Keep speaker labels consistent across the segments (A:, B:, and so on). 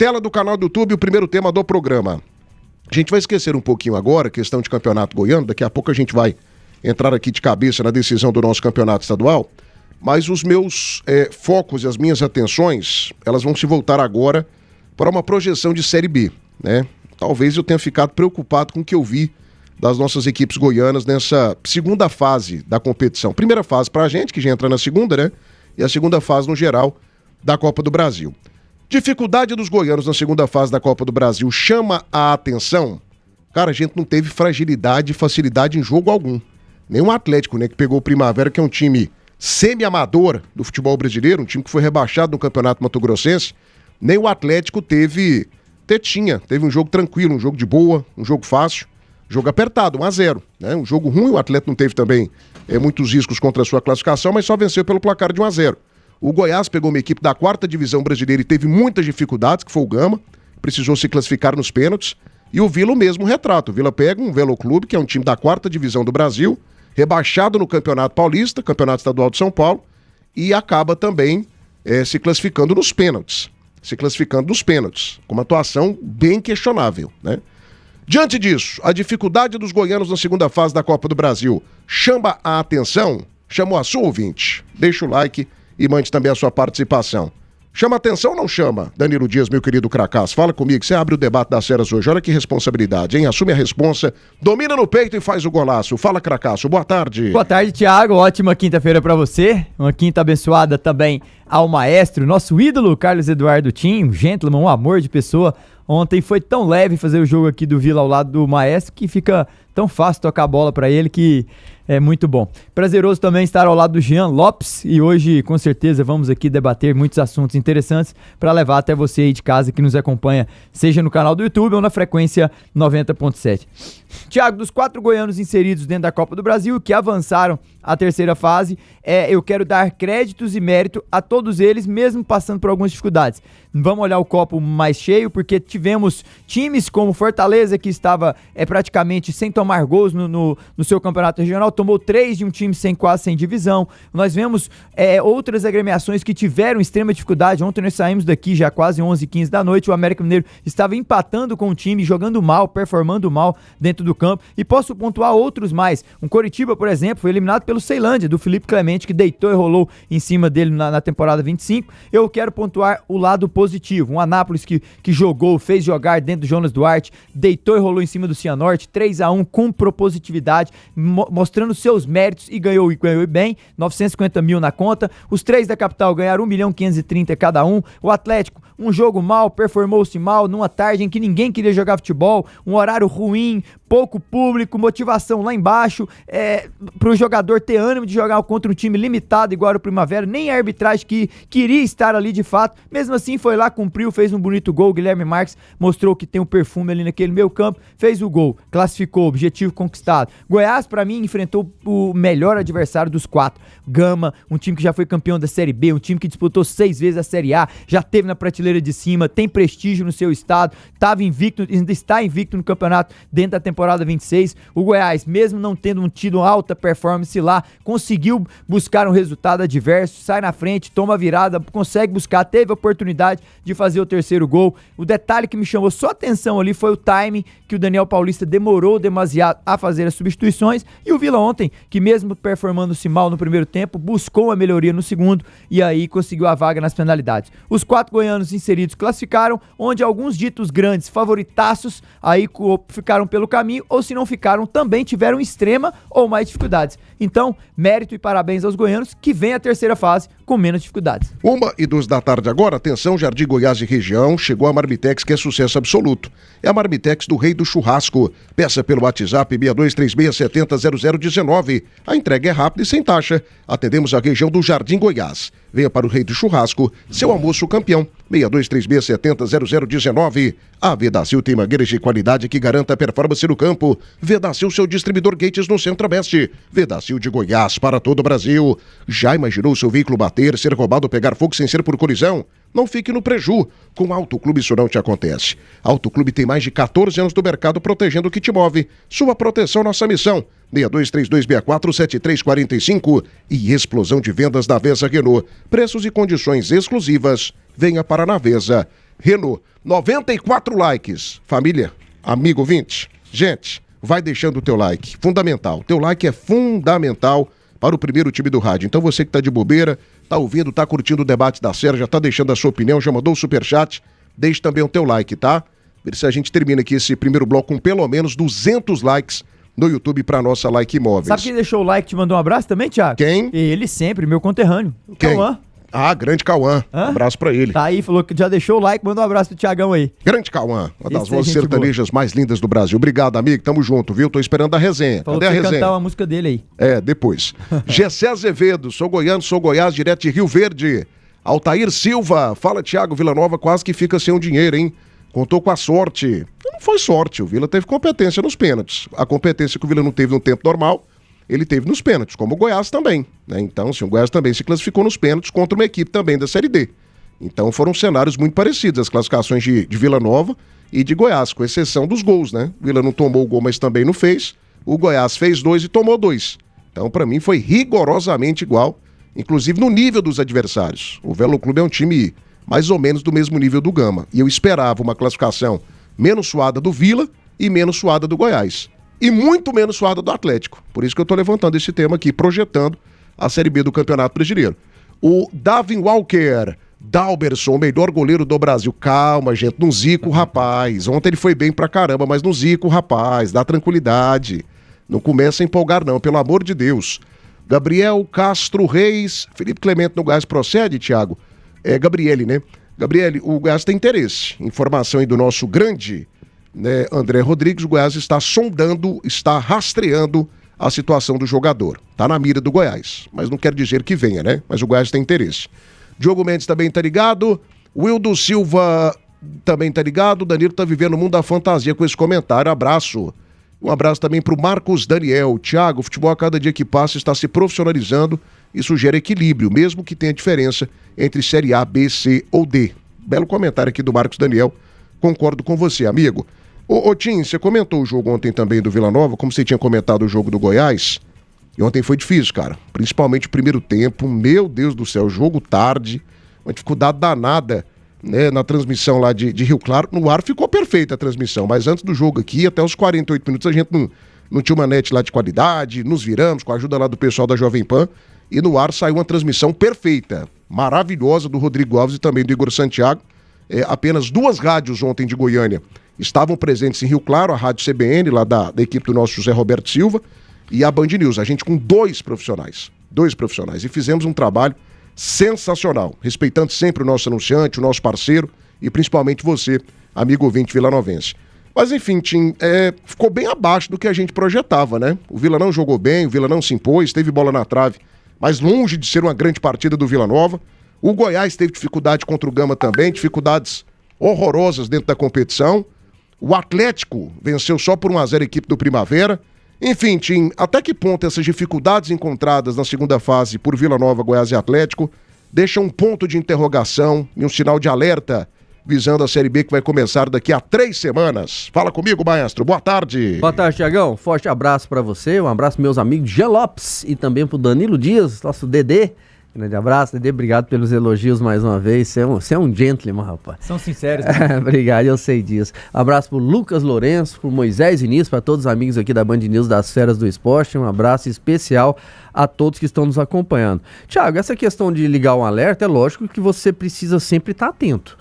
A: tela do canal do YouTube, o primeiro tema do programa. A gente vai esquecer um pouquinho agora, questão de campeonato goiano, daqui a pouco a gente vai entrar aqui de cabeça na decisão do nosso campeonato estadual, mas os meus focos e as minhas atenções, elas vão se voltar agora para uma projeção de Série B, né? Talvez eu tenha ficado preocupado com o que eu vi das nossas equipes goianas nessa segunda fase da competição. Primeira fase para a gente, que já entra na segunda, né? E a segunda fase no geral da Copa do Brasil. Dificuldade dos goianos na segunda fase da Copa do Brasil chama a atenção. Cara, a gente não teve fragilidade e facilidade em jogo algum. Nem o Atlético, né, que pegou o Primavera, que é um time semi-amador do futebol brasileiro, um time que foi rebaixado no Campeonato Mato-Grossense, nem o Atlético teve um jogo tranquilo, um jogo de boa, um jogo fácil, jogo apertado, 1-0, né? Um jogo ruim, o Atlético não teve também muitos riscos contra a sua classificação, mas só venceu pelo placar de 1-0. O Goiás pegou uma equipe da 4ª divisão brasileira e teve muitas dificuldades, que foi o Gama, precisou se classificar nos pênaltis, e o Vila o mesmo retrato. O Vila pega um Veloclube, que é um time da 4ª divisão do Brasil, rebaixado no Campeonato Paulista, Campeonato Estadual de São Paulo, e acaba também se classificando nos pênaltis. Com uma atuação bem questionável, né? Diante disso, a dificuldade dos goianos na segunda fase da Copa do Brasil chama a atenção? Chamou a sua ouvinte? Deixa o like e mande também a sua participação. Chama atenção ou não chama? Danilo Dias, meu querido Cracás, fala comigo, você abre o debate das Feras hoje, olha que responsabilidade, hein? Assume a responsa, domina no peito e faz o golaço. Fala, Cracaço, boa tarde.
B: Boa tarde, Thiago, ótima quinta-feira pra você, uma quinta abençoada também ao maestro, nosso ídolo, Carlos Eduardo Tim, um gentleman, um amor de pessoa. Ontem foi tão leve fazer o jogo aqui do Vila ao lado do maestro que fica tão fácil tocar a bola pra ele que é muito bom. Prazeroso também estar ao lado do Jean Lopes e hoje com certeza vamos aqui debater muitos assuntos interessantes para levar até você aí de casa que nos acompanha, seja no canal do YouTube ou na frequência 90.7. Thiago, dos 4 goianos inseridos dentro da Copa do Brasil que avançaram à terceira fase, eu quero dar créditos e mérito a todos eles, mesmo passando por algumas dificuldades. Vamos olhar o copo mais cheio, porque tivemos times como Fortaleza, que estava praticamente sem tomar gols no seu campeonato regional, tomou 3 de um time quase sem divisão. Nós vemos outras agremiações que tiveram extrema dificuldade. Ontem nós saímos daqui já quase 11h15 da noite, o América Mineiro estava empatando com o time, jogando mal, performando mal dentro do campo, e posso pontuar outros mais. Um Coritiba, por exemplo, foi eliminado pelo Ceilândia, do Felipe Clemente, que deitou e rolou em cima dele na temporada 25. Eu quero pontuar o lado positivo. Um Anápolis que jogou, fez jogar dentro do Jonas Duarte, deitou e rolou em cima do Cianorte, 3-1 com propositividade, mostrando seus méritos e ganhou bem, 950 mil na conta. Os 3 da capital ganharam 1.530.000 cada um. O Atlético, um jogo mal, performou-se mal, numa tarde em que ninguém queria jogar futebol, um horário ruim, pouco público, motivação lá embaixo, pro jogador ter ânimo de jogar contra um time limitado igual o Primavera, nem a arbitragem que queria estar ali de fato, mesmo assim foi lá, cumpriu, fez um bonito gol. Guilherme Marques mostrou que tem um perfume ali naquele meio campo, fez o gol, classificou, objetivo conquistado. Goiás, pra mim, enfrentou o melhor adversário dos 4, Gama, um time que já foi campeão da Série B, um time que disputou 6 vezes a Série A, já teve na prateleira de cima, tem prestígio no seu estado, estava invicto, ainda está invicto no campeonato dentro da temporada 26. O Goiás, mesmo não tendo tido alta performance lá, conseguiu buscar um resultado adverso, sai na frente, toma a virada, consegue buscar, teve a oportunidade de fazer o terceiro gol. O detalhe que me chamou só atenção ali foi o timing que o Daniel Paulista demorou demasiado a fazer as substituições, e o Vila ontem, que mesmo performando-se mal no primeiro tempo, buscou a melhoria no segundo e aí conseguiu a vaga nas penalidades. Os 4 goianos inseridos classificaram, onde alguns ditos grandes favoritaços aí ficaram pelo caminho, ou se não ficaram, também tiveram extrema ou mais dificuldades. Então, mérito e parabéns aos goianos, que vem a terceira fase com menos dificuldades.
A: 1h02 da tarde agora, atenção, Jardim Goiás e região, chegou a Marmitex, que é sucesso absoluto. É a Marmitex do Rei do Churrasco. Peça pelo WhatsApp 6236700019. A entrega é rápida e sem taxa. Atendemos a região do Jardim Goiás. Venha para o Rei do Churrasco, seu almoço campeão. 6236700019. A Vedacil tem mangueiras de qualidade que garanta a performance no campo. Vedacil, seu distribuidor Gates no Centro-Oeste. Vedacil de Goiás para todo o Brasil. Já imaginou seu veículo bater, ser roubado ou pegar fogo sem ser por colisão? Não fique no preju. Com Auto Clube isso não te acontece. Auto Clube tem mais de 14 anos do mercado protegendo o que te move. Sua proteção, nossa missão. 6232647345 e explosão de vendas da Vesa Renault. Preços e condições exclusivas. Venha para a Navesa. Renault. 94 likes. Família, amigo ouvinte, gente, vai deixando o teu like. Fundamental. Teu like é fundamental para o primeiro time do rádio. Então você que tá de bobeira, tá ouvindo, tá curtindo o debate da série, já tá deixando a sua opinião, já mandou o superchat, deixe também o teu like, tá? Ver se a gente termina aqui esse primeiro bloco com pelo menos 200 likes no YouTube pra nossa Like Imóveis.
B: Sabe quem deixou o like e te mandou um abraço também, Thiago?
A: Quem?
B: Ele sempre, meu conterrâneo. O
A: Quem?
B: Cauã.
A: Ah, grande Cauã.
B: Hã?
A: Abraço pra ele.
B: Tá aí, falou que já deixou o like, mandou um abraço pro Thiagão aí.
A: Grande Cauã, uma das
B: Esse é
A: vozes
B: gente
A: sertanejas mais lindas do Brasil. Obrigado, amigo. Tamo junto, viu? Tô esperando a resenha.
B: Falou
A: Cadê a
B: que ia
A: resenha?
B: cantar uma música dele aí.
A: É, depois. Gessé Azevedo, sou goiano, sou Goiás, direto de Rio Verde. Altair Silva, fala Thiago, Vila Nova quase que fica sem o dinheiro, hein? Contou com a sorte. Não foi sorte, o Vila teve competência nos pênaltis. A competência que o Vila não teve no tempo normal, ele teve nos pênaltis, como o Goiás também, né? Então, o Goiás também se classificou nos pênaltis contra uma equipe também da Série D. Então foram cenários muito parecidos, as classificações de Vila Nova e de Goiás, com exceção dos gols, né? O Vila não tomou o gol, mas também não fez. O Goiás fez 2 e tomou 2. Então, pra mim, foi rigorosamente igual, inclusive no nível dos adversários. O Velo Clube é um time mais ou menos do mesmo nível do Gama. E eu esperava uma classificação menos suada do Vila e menos suada do Goiás. E muito menos suada do Atlético. Por isso que eu tô levantando esse tema aqui, projetando a Série B do Campeonato Brasileiro. O Davin Walker, Dalberson, o melhor goleiro do Brasil. Calma, gente, não zica o rapaz. Ontem ele foi bem pra caramba, mas não zica o rapaz. Dá tranquilidade. Não começa a empolgar não, pelo amor de Deus. Gabriel Castro Reis, Felipe Clemente no Goiás procede, Thiago? É Gabriele, né? Gabriele, o Goiás tem interesse. Informação aí do nosso grande, né, André Rodrigues, o Goiás está sondando, está rastreando a situação do jogador. Tá na mira do Goiás, mas não quer dizer que venha, né? Mas o Goiás tem interesse. Diogo Mendes também tá ligado, Wildo Silva também tá ligado, Danilo tá vivendo o mundo da fantasia com esse comentário, abraço. Um abraço também pro Marcos Daniel. Thiago, o futebol a cada dia que passa está se profissionalizando e sugere equilíbrio, mesmo que tenha diferença entre Série A, B, C ou D. Belo comentário aqui do Marcos Daniel, concordo com você, amigo. Ô Tim, você comentou o jogo ontem também do Vila Nova, como você tinha comentado o jogo do Goiás, e ontem foi difícil, cara, principalmente o primeiro tempo, meu Deus do céu, jogo tarde, uma dificuldade danada, né, na transmissão lá de Rio Claro. No ar ficou perfeita a transmissão, mas antes do jogo aqui, até os 48 minutos, a gente não tinha uma net lá de qualidade, nos viramos com a ajuda lá do pessoal da Jovem Pan, e no ar saiu uma transmissão perfeita, maravilhosa, do Rodrigo Alves e também do Igor Santiago. Apenas 2 rádios ontem de Goiânia estavam presentes em Rio Claro, a Rádio CBN, lá da equipe do nosso José Roberto Silva, e a Band News, a gente com 2 profissionais, e fizemos um trabalho sensacional, respeitando sempre o nosso anunciante, o nosso parceiro e principalmente você, amigo ouvinte vilanovense. Mas enfim, Tim, ficou bem abaixo do que a gente projetava, né? O Vila não jogou bem, o Vila não se impôs, teve bola na trave, mas longe de ser uma grande partida do Vila Nova. O Goiás teve dificuldade contra o Gama também, dificuldades horrorosas dentro da competição. O Atlético venceu só por 1-0 a equipe do Primavera. Enfim, Tim, até que ponto essas dificuldades encontradas na segunda fase por Vila Nova, Goiás e Atlético deixam um ponto de interrogação e um sinal de alerta visando a Série B que vai começar daqui a 3 semanas. Fala comigo, maestro. Boa tarde.
C: Boa tarde, Thiagão. Forte abraço pra você, um abraço pros meus amigos Jean Lopes e também pro Danilo Dias, nosso Dedê. Grande abraço, Dedê, obrigado pelos elogios mais uma vez, você é um gentleman, rapaz.
B: São sinceros, né?
C: Obrigado, eu sei disso. Abraço pro Lucas Lourenço, pro Moisés Vinícius, para todos os amigos aqui da Band News das Feras do Esporte, um abraço especial a todos que estão nos acompanhando. Thiago, essa questão de ligar um alerta, é lógico que você precisa sempre estar atento.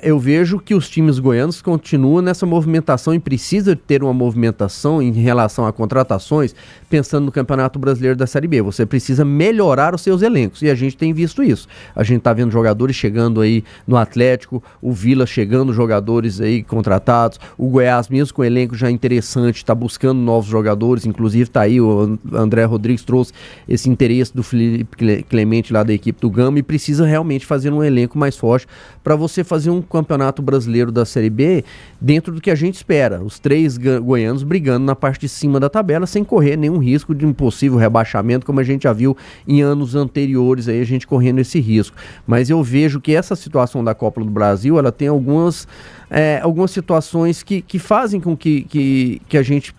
C: Eu vejo que os times goianos continuam nessa movimentação e precisa ter uma movimentação em relação a contratações, pensando no Campeonato Brasileiro da Série B. Você precisa melhorar os seus elencos e a gente tem visto isso. A gente está vendo jogadores chegando aí no Atlético, o Vila chegando, jogadores aí contratados, o Goiás mesmo com o elenco já interessante, está buscando novos jogadores, inclusive está aí o André Rodrigues trouxe esse interesse do Felipe Clemente lá da equipe do Gama e precisa realmente fazer um elenco mais forte para você fazer um campeonato brasileiro da Série B dentro do que a gente espera. Os 3 goianos brigando na parte de cima da tabela sem correr nenhum risco de um possível rebaixamento, como a gente já viu em anos anteriores, aí a gente correndo esse risco. Mas eu vejo que essa situação da Copa do Brasil, ela tem algumas situações que fazem com que a gente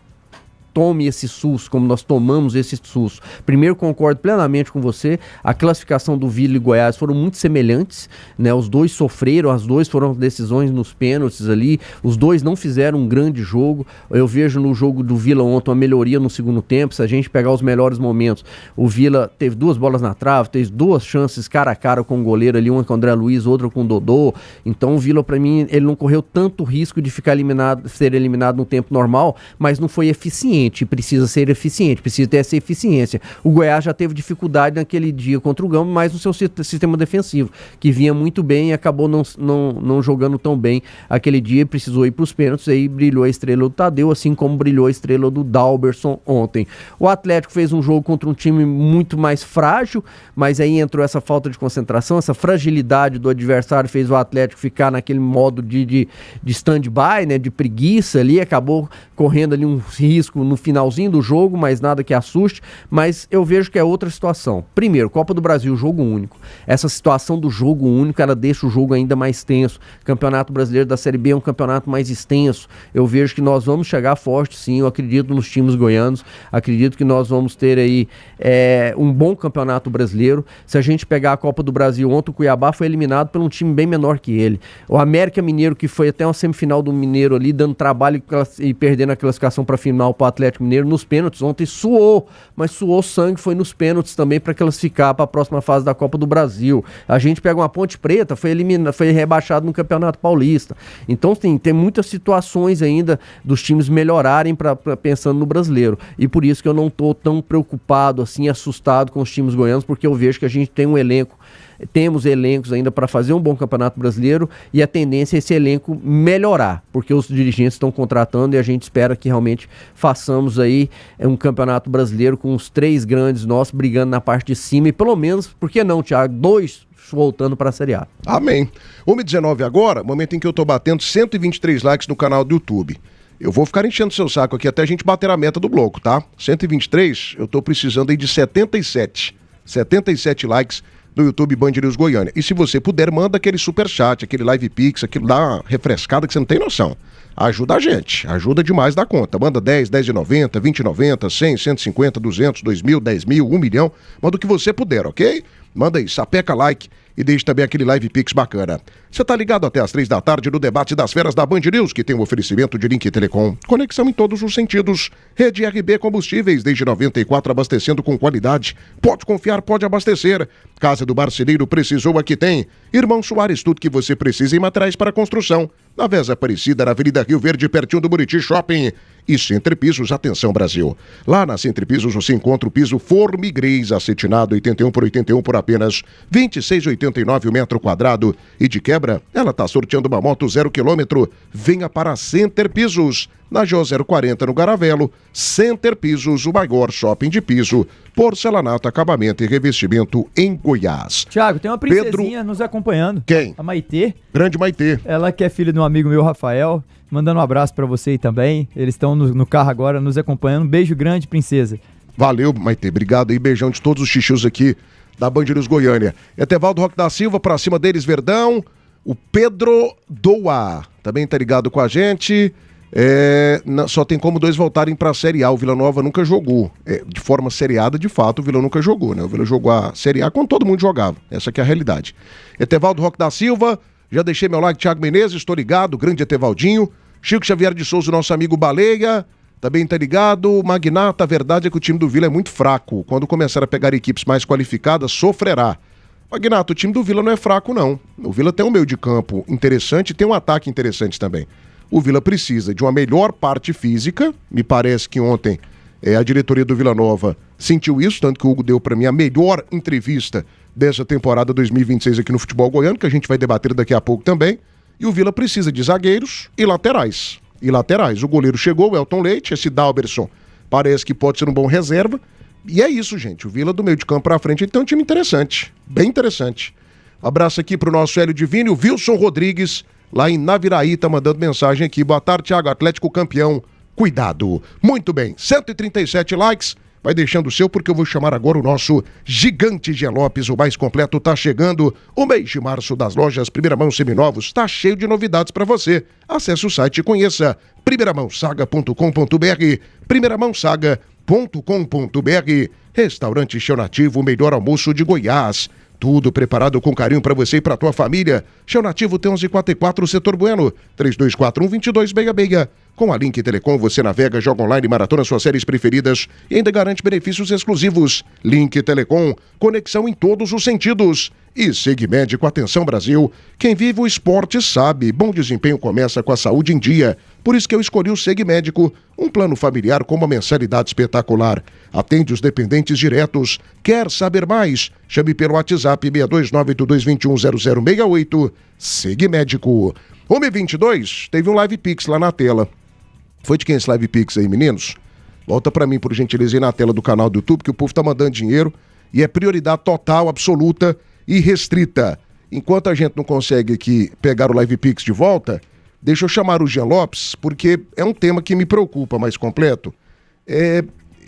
C: tome esse susto, como nós tomamos esse susto. Primeiro, concordo plenamente com você, a classificação do Vila e Goiás foram muito semelhantes, né? Os dois sofreram, as duas foram decisões nos pênaltis ali, os dois não fizeram um grande jogo. Eu vejo no jogo do Vila ontem uma melhoria no segundo tempo. Se a gente pegar os melhores momentos, o Vila teve 2 bolas na trave, teve 2 chances cara a cara com o goleiro ali, uma com o André Luiz, outra com o Dodô. Então o Vila, para mim, ele não correu tanto risco de ser eliminado no tempo normal, mas não foi eficiente. Precisa ser eficiente, precisa ter essa eficiência. O Goiás já teve dificuldade naquele dia contra o Gama, mas no seu sistema defensivo, que vinha muito bem e acabou não jogando tão bem aquele dia, precisou ir para os pênaltis, aí brilhou a estrela do Tadeu, assim como brilhou a estrela do Dalberson ontem. O Atlético fez um jogo contra um time muito mais frágil, mas aí entrou essa falta de concentração, essa fragilidade do adversário fez o Atlético ficar naquele modo de stand-by, né, de preguiça ali, acabou correndo ali um risco no finalzinho do jogo, mas nada que assuste. Mas eu vejo que é outra situação. Primeiro, Copa do Brasil, jogo único. Essa situação do jogo único, ela deixa o jogo ainda mais tenso. Campeonato Brasileiro da Série B é um campeonato mais extenso. Eu vejo que nós vamos chegar forte, sim. Eu acredito nos times goianos. Acredito que nós vamos ter aí um bom campeonato brasileiro. Se a gente pegar a Copa do Brasil, ontem o Cuiabá foi eliminado por um time bem menor que ele. O América Mineiro, que foi até uma semifinal do Mineiro ali, dando trabalho e perdendo a classificação para a final para o Atlético Mineiro nos pênaltis. Ontem suou, mas suou sangue, foi nos pênaltis também para classificar para a próxima fase da Copa do Brasil. A gente pega uma Ponte Preta, foi rebaixado no Campeonato Paulista. Então tem muitas situações ainda dos times melhorarem pensando no brasileiro. E por isso que eu não estou tão preocupado, assim, assustado com os times goianos, porque eu vejo que a gente tem um elenco. Temos elencos ainda para fazer um bom campeonato brasileiro e a tendência é esse elenco melhorar, porque os dirigentes estão contratando e a gente espera que realmente façamos aí um campeonato brasileiro com os 3 grandes nossos brigando na parte de cima e pelo menos, por que não, Thiago, 2 voltando para a Série A.
A: Amém. 1h19 agora, momento em que eu tô batendo 123 likes no canal do YouTube. Eu vou ficar enchendo seu saco aqui até a gente bater a meta do bloco, tá? 123, eu tô precisando aí de 77 likes do YouTube Band News Goiânia. E se você puder, manda aquele superchat, aquele live pix, aquilo dá uma refrescada que você não tem noção. Ajuda a gente, ajuda demais da conta. Manda 10, 10,90, 20,90, 100, 150, 200, 2.000, 10.000, 1 milhão. Manda o que você puder, ok? Manda aí, sapeca like e deixe também aquele live pix bacana. Você tá ligado até às 3 da tarde no debate das feras da Band News, que tem um oferecimento de Link Telecom. Conexão em todos os sentidos. Rede RB Combustíveis, desde 94, abastecendo com qualidade. Pode confiar, pode abastecer. Casa do Marceneiro, precisou, aqui tem. Irmão Soares, tudo que você precisa em materiais para construção. Na Veza Aparecida, na Avenida Rio Verde, pertinho do Buriti Shopping. E Center Pisos, atenção Brasil. Lá na Center Pisos você encontra o piso Formigrês, acetinado 81 por 81 por apenas R$ 26,89 o metro quadrado. E de quebra, ela está sorteando uma moto 0 km. Venha para Center Pisos, na GO 040 no Garavelo. Center Pisos, o maior shopping de piso, porcelanato, acabamento e revestimento em Goiás.
B: Thiago, tem uma princesinha nos acompanhando.
A: Quem?
B: A Maitê.
A: Grande Maitê.
B: Ela que é filha de um amigo meu, Rafael. Mandando um abraço pra você aí também. Eles estão no carro agora nos acompanhando. Um beijo grande, princesa.
A: Valeu, Maitê. Obrigado aí. Beijão de todos os xixus aqui da Band News Goiânia. Etevaldo Roque da Silva, pra cima deles, Verdão. O Pedro Doa também tá ligado com a gente. Só tem como 2 voltarem pra Série A. O Vila Nova nunca jogou. De forma seriada, de fato, o Vila nunca jogou, né? O Vila jogou a Série A quando todo mundo jogava. Essa aqui é a realidade. Etevaldo Roque da Silva. Já deixei meu like, Thiago Menezes, estou ligado, grande Etevaldinho. Chico Xavier de Souza, nosso amigo Baleia, também tá ligado. Magnata, a verdade é que o time do Vila é muito fraco. Quando começar a pegar equipes mais qualificadas, sofrerá. Magnata, o time do Vila não é fraco, não. O Vila tem um meio de campo interessante e tem um ataque interessante também. O Vila precisa de uma melhor parte física. Me parece que ontem a diretoria do Vila Nova sentiu isso, tanto que o Hugo deu para mim a melhor entrevista dessa temporada 2026 aqui no futebol goiano, que a gente vai debater daqui a pouco também. E o Vila precisa de zagueiros e laterais. O goleiro chegou, o Elton Leite, esse Dalberson parece que pode ser um bom reserva. E é isso, gente. O Vila do meio de campo pra frente, ele tem um time interessante, bem interessante. Um abraço aqui pro nosso Hélio Divino, o Wilson Rodrigues, lá em Naviraí, tá mandando mensagem aqui. Boa tarde, Thiago, Atlético campeão. Cuidado. Muito bem, 137 likes. Vai deixando o seu, porque eu vou chamar agora o nosso gigante Jean Lopes, o mais completo. Tá chegando o mês de março das lojas Primeira Mão Seminovos. Tá cheio de novidades para você. Acesse o site e conheça primeiramãosaga.com.br, primeiramãosaga.com.br. Restaurante Chão Nativo, o melhor almoço de Goiás. Tudo preparado com carinho para você e para tua família. Chão Nativo tem 1144, Setor Bueno, 3241-2266. Com a Link Telecom, você navega, joga online, maratona suas séries preferidas e ainda garante benefícios exclusivos. Link Telecom, conexão em todos os sentidos. E Segmédico, atenção Brasil, quem vive o esporte sabe, bom desempenho começa com a saúde em dia. Por isso que eu escolhi o Segmédico, um plano familiar com uma mensalidade espetacular. Atende os dependentes diretos. Quer saber mais? Chame pelo WhatsApp 62982210068. Segmédico. 1h22, teve um Live Pix lá na tela. Foi de quem esse Live Pix aí, meninos? Volta pra mim, por gentileza, aí na tela do canal do YouTube, que o povo tá mandando dinheiro e é prioridade total, absoluta e restrita. Enquanto a gente não consegue aqui pegar o Live Pix de volta, deixa eu chamar o Jean Lopes, porque é um tema que me preocupa mais completo.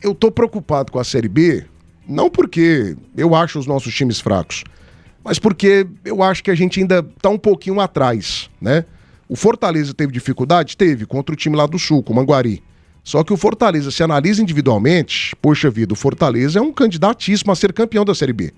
A: Eu tô preocupado com a Série B, não porque eu acho os nossos times fracos, mas porque eu acho que a gente ainda tá um pouquinho atrás, né? O Fortaleza teve dificuldade? Teve, contra o time lá do Sul, com o Manguari. Só que o Fortaleza, se analisa individualmente, poxa vida, o Fortaleza é um candidatíssimo a ser campeão da Série B.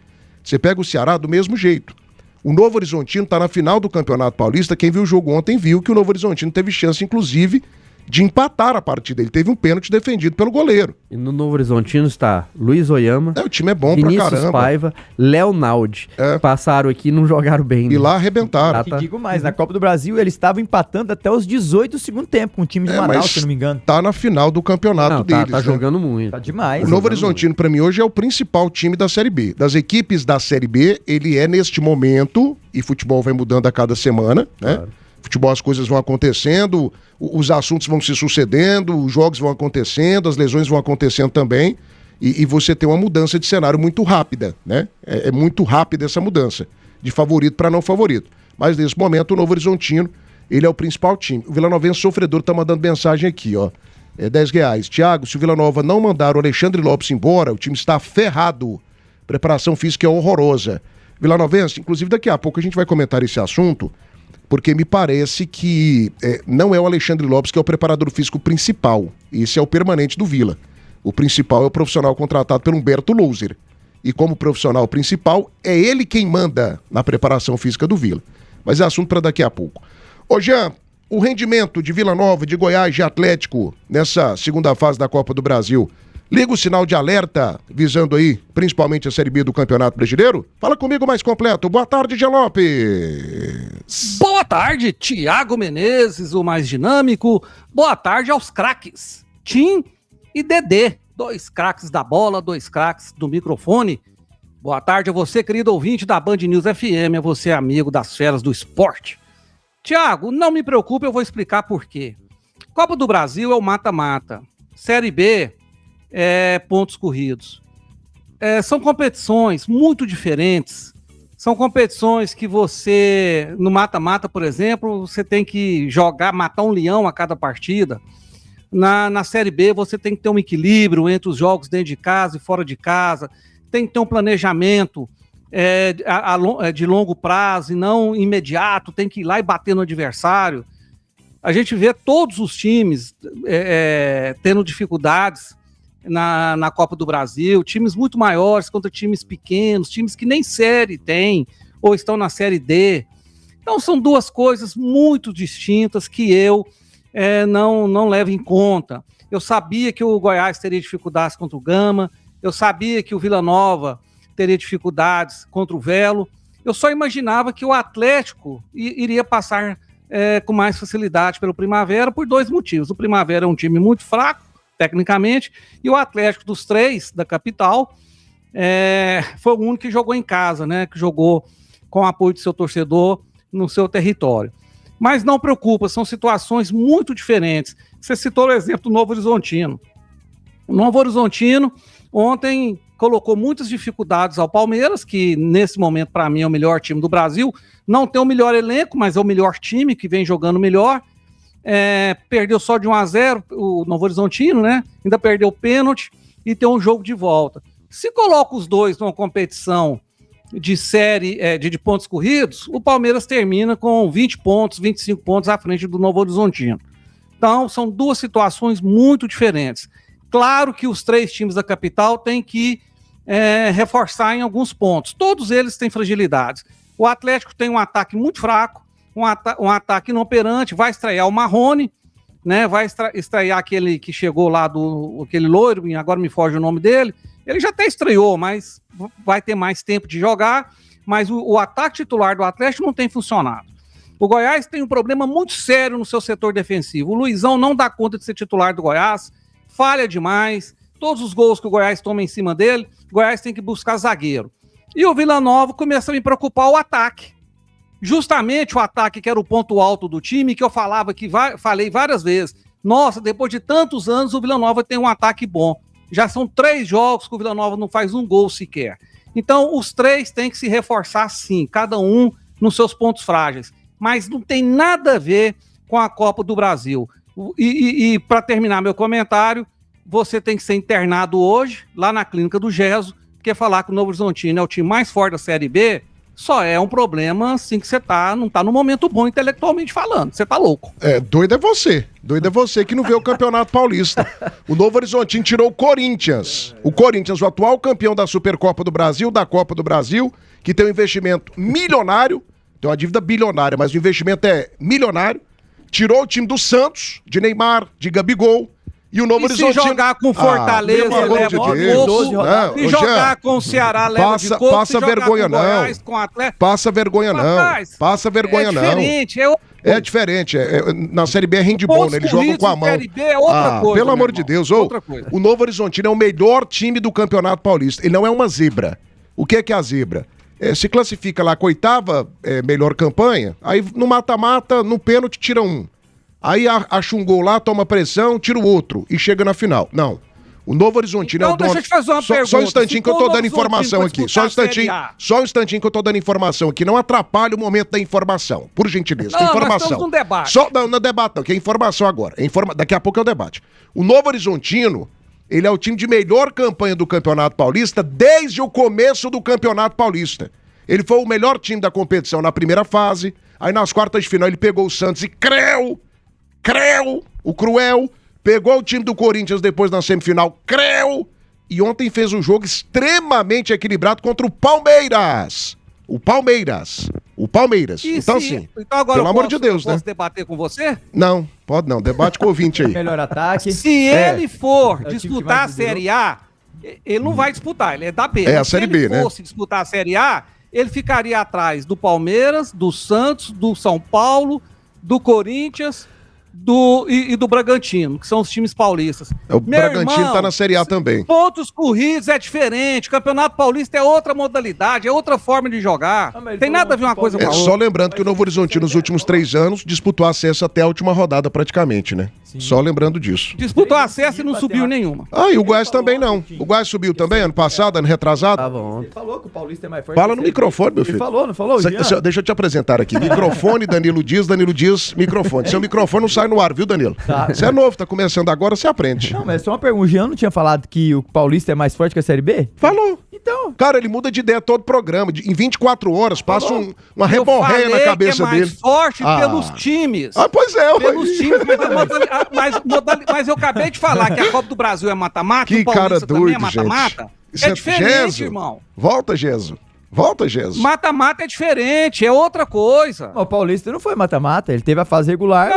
A: Você pega o Ceará do mesmo jeito. O Novo Horizontino está na final do Campeonato Paulista. Quem viu o jogo ontem viu que o Novo Horizontino teve chance, inclusive, de empatar a partida. Ele teve um pênalti defendido pelo goleiro.
C: E no Novo Horizontino está Luiz Oyama,
A: o time é bom
C: Vinícius
A: pra caramba.
C: Paiva, Léo Naldi. Passaram aqui e não jogaram bem.
A: E lá arrebentaram.
B: E digo mais, na Copa do Brasil eles estavam empatando até os 18 do segundo tempo com o time de Manaus, se eu não me engano.
A: Tá na final do campeonato deles.
C: Tá jogando muito.
B: Tá demais.
A: O Novo Horizontino, pra mim, hoje é o principal time da Série B. Das equipes da Série B, ele é neste momento, e futebol vai mudando a cada semana, né? Claro. Futebol, as coisas vão acontecendo, os assuntos vão se sucedendo, os jogos vão acontecendo, as lesões vão acontecendo também, e você tem uma mudança de cenário muito rápida, né? É muito rápida essa mudança, de favorito para não favorito. Mas nesse momento o Novo Horizontino, ele é o principal time. O Vila Novense Sofredor tá mandando mensagem aqui, ó. R$10. Tiago, se o Vila Nova não mandar o Alexandre Lopes embora, o time está ferrado. Preparação física é horrorosa. Vila Novense, inclusive daqui a pouco a gente vai comentar esse assunto, porque me parece que não é o Alexandre Lopes que é o preparador físico principal. Esse é o permanente do Vila. O principal é o profissional contratado pelo Humberto Louser. E como profissional principal, é ele quem manda na preparação física do Vila. Mas é assunto para daqui a pouco. Ô Jean, o rendimento de Vila Nova, de Goiás, de Atlético, nessa segunda fase da Copa do Brasil, liga o sinal de alerta, visando aí, principalmente a Série B do Campeonato Brasileiro? Fala comigo mais completo. Boa tarde, Jean Lopes.
D: Boa tarde, Tiago Menezes, o mais dinâmico. Boa tarde aos craques, Tim e Dedê. 2 craques da bola, 2 craques do microfone. Boa tarde a você, querido ouvinte da Band News FM, a você, amigo das feras do esporte. Tiago, não me preocupe, eu vou explicar por quê. Copa do Brasil é o mata-mata. Série B pontos corridos. São competições muito diferentes. São competições que você, no mata-mata, por exemplo, você tem que jogar, matar um leão a cada partida. Na Série B, você tem que ter um equilíbrio entre os jogos dentro de casa e fora de casa. Tem que ter um planejamento de longo prazo e não imediato. Tem que ir lá e bater no adversário. A gente vê todos os times tendo dificuldades na Copa do Brasil, times muito maiores contra times pequenos, times que nem série tem, ou estão na Série D. Então são 2 coisas muito distintas que eu não levo em conta. Eu sabia que o Goiás teria dificuldades contra o Gama, eu sabia que o Vila Nova teria dificuldades contra o Velo, eu só imaginava que o Atlético iria passar com mais facilidade pelo Primavera por 2 motivos. O Primavera é um time muito fraco, tecnicamente, e o Atlético dos 3 da capital foi o único que jogou em casa, né? Que jogou com o apoio do seu torcedor no seu território. Mas não preocupa, são situações muito diferentes. Você citou o exemplo do Novo Horizontino. O Novo Horizontino ontem colocou muitas dificuldades ao Palmeiras, que nesse momento para mim é o melhor time do Brasil. Não tem o melhor elenco, mas é o melhor time que vem jogando melhor. Perdeu só de 1-0 o Novo Horizontino, né? Ainda perdeu o pênalti. e ter um jogo de volta. Se coloca os dois numa competição de série de pontos corridos, o Palmeiras termina com 20 pontos, 25 pontos à frente do Novo Horizontino. Então, são duas situações muito diferentes. Claro que os 3 times da capital têm que reforçar em alguns pontos. Todos eles têm fragilidades. O Atlético tem um ataque muito fraco, um ataque inoperante, vai estrear o Marrone, né? Vai estrear aquele que chegou lá, aquele loiro, agora me foge o nome dele. Ele já até estreou, mas vai ter mais tempo de jogar, mas o ataque titular do Atlético não tem funcionado. O Goiás tem um problema muito sério no seu setor defensivo. O Luizão não dá conta de ser titular do Goiás, falha demais, todos os gols que o Goiás toma em cima dele, o Goiás tem que buscar zagueiro. E o Vila Nova começa a me preocupar o ataque. Justamente o ataque que era o ponto alto do time, que eu falei várias vezes. Nossa, depois de tantos anos o Vila Nova tem um ataque bom. Já são 3 jogos que o Vila Nova não faz um gol sequer. Então, os 3 têm que se reforçar sim, cada um nos seus pontos frágeis. Mas não tem nada a ver com a Copa do Brasil. E para terminar meu comentário, você tem que ser internado hoje, lá na clínica do Geso, porque falar que o Novo Horizontino é o time mais forte da Série B, só é um problema assim que você não tá no momento bom intelectualmente falando. Você tá louco.
A: Doido é você. Doido é você que não vê o Campeonato Paulista. O Novo Horizontino tirou o Corinthians. O Corinthians, o atual campeão da Supercopa do Brasil, da Copa do Brasil, que tem um investimento milionário, tem uma dívida bilionária, mas o investimento é milionário. Tirou o time do Santos, de Neymar, de Gabigol. E o Novo Horizontino...
D: se jogar com Fortaleza, leva de coco. Se jogar com o Ceará, leva de coco.
A: Passa vergonha, não. Passa vergonha, não. Passa vergonha, não. É diferente. Na Série B é handball, né? Eles jogam com a mão.
D: Série B é outra coisa.
A: Pelo amor de Deus. O Novo Horizontino é o melhor time do Campeonato Paulista. Ele não é uma zebra. O que é a zebra? Se classifica lá com a 8ª melhor campanha, aí no mata-mata, no pênalti, tira um. Aí acha um gol lá, toma pressão, tira o outro e chega na final. Não. O Novo Horizontino é o dono...
D: Deixa eu te fazer uma pergunta.
A: Só um instantinho que eu tô dando informação aqui. Só um instantinho que eu tô dando informação aqui. Não atrapalhe o momento da informação. Por gentileza.
D: Não,
A: informação.
D: nós estamos num debate.
A: Não é debate não, que é informação agora. Daqui a pouco é o debate. O Novo Horizontino, ele é o time de melhor campanha do Campeonato Paulista desde o começo do Campeonato Paulista. Ele foi o melhor time da competição na primeira fase. Aí nas quartas de final ele pegou o Santos e o Cruel, pegou o time do Corinthians depois na semifinal, e ontem fez um jogo extremamente equilibrado contra o Palmeiras. Então, sim,
D: agora
A: pelo amor de Deus,
D: posso debater com você?
A: Não, pode não, debate com o ouvinte aí.
B: Melhor ataque.
D: Se ele for disputar a Série A, ele não vai disputar, ele é da B.
A: A Série B, né? Se ele
D: fosse disputar a Série A, ele ficaria atrás do Palmeiras, do Santos, do São Paulo, do Corinthians... e do Bragantino, que são os times paulistas.
A: O Bragantino tá na Série A também.
D: Pontos corridos é diferente, o Campeonato Paulista é outra modalidade, é outra forma de jogar. Tem nada a ver uma coisa com a outra.
A: Só lembrando que o Novo Horizontino nos últimos 3 anos disputou acesso até a última rodada praticamente, né? Sim. Só lembrando disso.
D: Disputou acesso e não subiu nenhuma.
A: E o Goiás também não. O Goiás subiu também ano passado, ano retrasado?
B: Ele falou que o Paulista é mais forte.
A: Fala no microfone, meu filho.
B: Ele não falou?
A: Deixa eu te apresentar aqui. Microfone, Danilo Dias, microfone. Seu microfone não sai no ar, viu, Danilo? Você é novo, tá começando agora, você aprende.
B: Não, mas só uma pergunta. O Jean não tinha falado que o Paulista é mais forte que a Série B?
A: Falou.
B: Então.
A: Cara, ele muda de ideia todo o programa. Em 24 horas, passa uma reborreia na cabeça dele.
D: É mais forte pelos times.
A: Pois é.
D: Pelos times, mas eu acabei de falar que a Copa do Brasil é mata-mata,
A: que
D: o Paulista
A: cara doido,
D: também é mata-mata. É diferente, irmão.
A: Volta, Geso.
D: Mata-mata é diferente, é outra coisa.
B: O Paulista não foi mata-mata, ele teve a fase regular.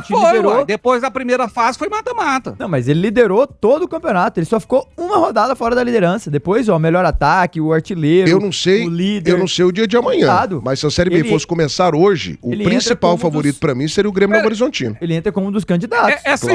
D: Foi. Depois da primeira fase foi mata-mata.
B: Não, mas ele liderou todo o campeonato, ele só ficou uma rodada fora da liderança. Depois, o melhor ataque, o artilheiro,
A: o líder. Eu não sei o dia de amanhã, mas se a Série B fosse começar hoje, o principal favorito pra mim seria o Grêmio Novo Horizontino.
B: Ele entra como um dos candidatos.
D: Essa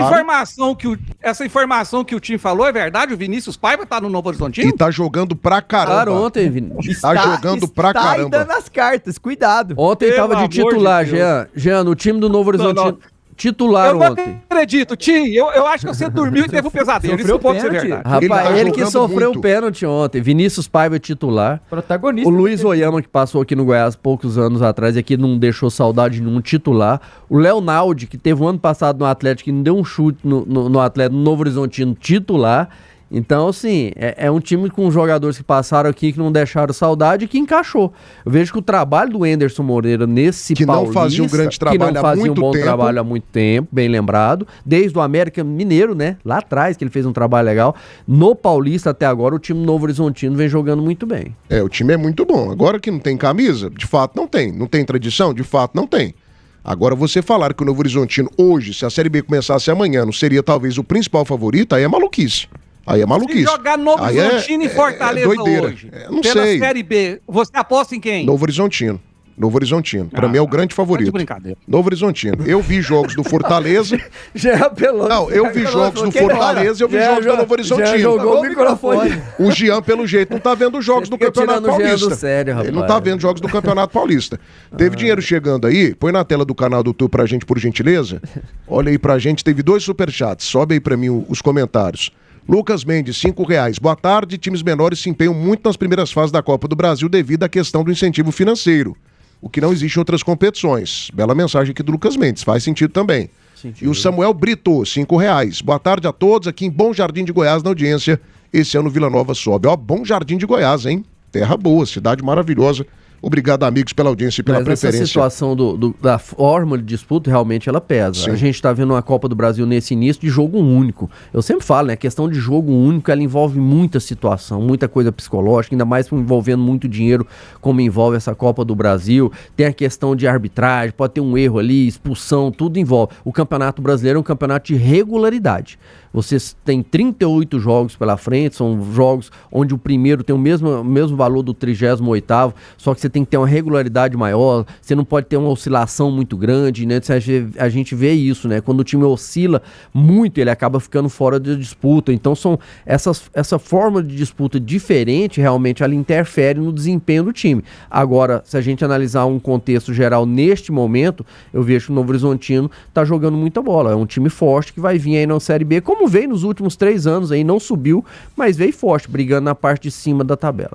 D: informação que o Tim falou é verdade? O Vinícius Paiva tá no Novo Horizontino?
A: E tá jogando pra caramba.
C: Claro, ontem, Vinícius.
A: Tá jogando pra caramba.
B: Tá dando as cartas, cuidado.
C: Ontem tava de titular, Jean, no time do Novo Horizontino. Titular ontem.
D: Eu não acredito, Tim. Eu acho que você dormiu e teve um pesadelo. Isso pode ser verdade.
C: Rapaz, ele que sofreu um pênalti ontem. Vinícius Paiva titular.
B: Protagonista.
C: O Luiz Oyama, que passou aqui no Goiás poucos anos atrás e aqui não deixou saudade nenhum, titular. O Leonaldi, que teve o ano passado no Atlético e não deu um chute no Atlético, no Novo Horizontino, titular. Então, assim, é um time com jogadores que passaram aqui, que não deixaram saudade e que encaixou. Eu vejo que o trabalho do Anderson Moreira nesse
A: que
C: Paulista...
A: não fazia um grande trabalho
C: que não fazia um bom
A: tempo.
C: trabalho há muito tempo, bem lembrado. Desde o América Mineiro, né? Lá atrás, que ele fez um trabalho legal. No Paulista, até agora, o time Novo Horizontino vem jogando muito bem.
A: O time é muito bom. Agora que não tem camisa, de fato não tem. Não tem tradição, de fato não tem. Agora, você falar que o Novo Horizontino hoje, se a Série B começasse amanhã, não seria talvez o principal favorito, aí é maluquice. Aí é maluquice.
D: Se jogar Novo Horizontino e Fortaleza hoje,
A: não
D: pela
A: sei.
D: Série B, você aposta em quem?
A: Novo Horizontino. Novo Horizontino. Pra mim é o grande favorito.
D: De brincadeira.
A: Novo Horizontino. Eu vi jogos do Fortaleza.
C: Já apelou.
A: Não, eu vi jogos do Fortaleza e eu vi jogos do Novo Horizontino.
C: Já jogou o microfone.
A: O Jean, pelo jeito, não tá vendo os jogos do Campeonato Paulista.
C: Sério, rapaz.
A: Ele não tá vendo jogos do Campeonato Paulista. Teve dinheiro chegando aí. Põe na tela do canal do YouTube pra gente, por gentileza. Olha aí pra gente. Teve 2 superchats. Sobe aí pra mim os comentários. Lucas Mendes, R$5. Boa tarde. Times menores se empenham muito nas primeiras fases da Copa do Brasil devido à questão do incentivo financeiro, o que não existe em outras competições. Bela mensagem aqui do Lucas Mendes, faz sentido também. E o Samuel Brito, R$5. Boa tarde a todos aqui em Bom Jardim de Goiás, na audiência. Esse ano Vila Nova sobe. Ó, Bom Jardim de Goiás, hein? Terra boa, cidade maravilhosa. Obrigado, amigos, pela audiência e pela preferência.
C: Essa situação da fórmula de disputa, realmente, ela pesa. Sim. A gente está vendo uma Copa do Brasil nesse início de jogo único. Eu sempre falo, né? A questão de jogo único, ela envolve muita situação, muita coisa psicológica, ainda mais envolvendo muito dinheiro, como envolve essa Copa do Brasil. Tem a questão de arbitragem, pode ter um erro ali, expulsão, tudo envolve. O Campeonato Brasileiro é um campeonato de regularidade. Vocês têm 38 jogos pela frente, são jogos onde o primeiro tem o mesmo valor do 38º, só que você tem que ter uma regularidade maior, você não pode ter uma oscilação muito grande, né? A gente vê isso, né? Quando o time oscila muito, ele acaba ficando fora da disputa. Então essa forma de disputa diferente, realmente, ela interfere no desempenho do time. Agora, se a gente analisar um contexto geral neste momento, eu vejo que o Novo Horizontino tá jogando muita bola. É um time forte que vai vir aí na Série B, como veio nos últimos 3 anos aí, não subiu, mas veio forte, brigando na parte de cima da tabela.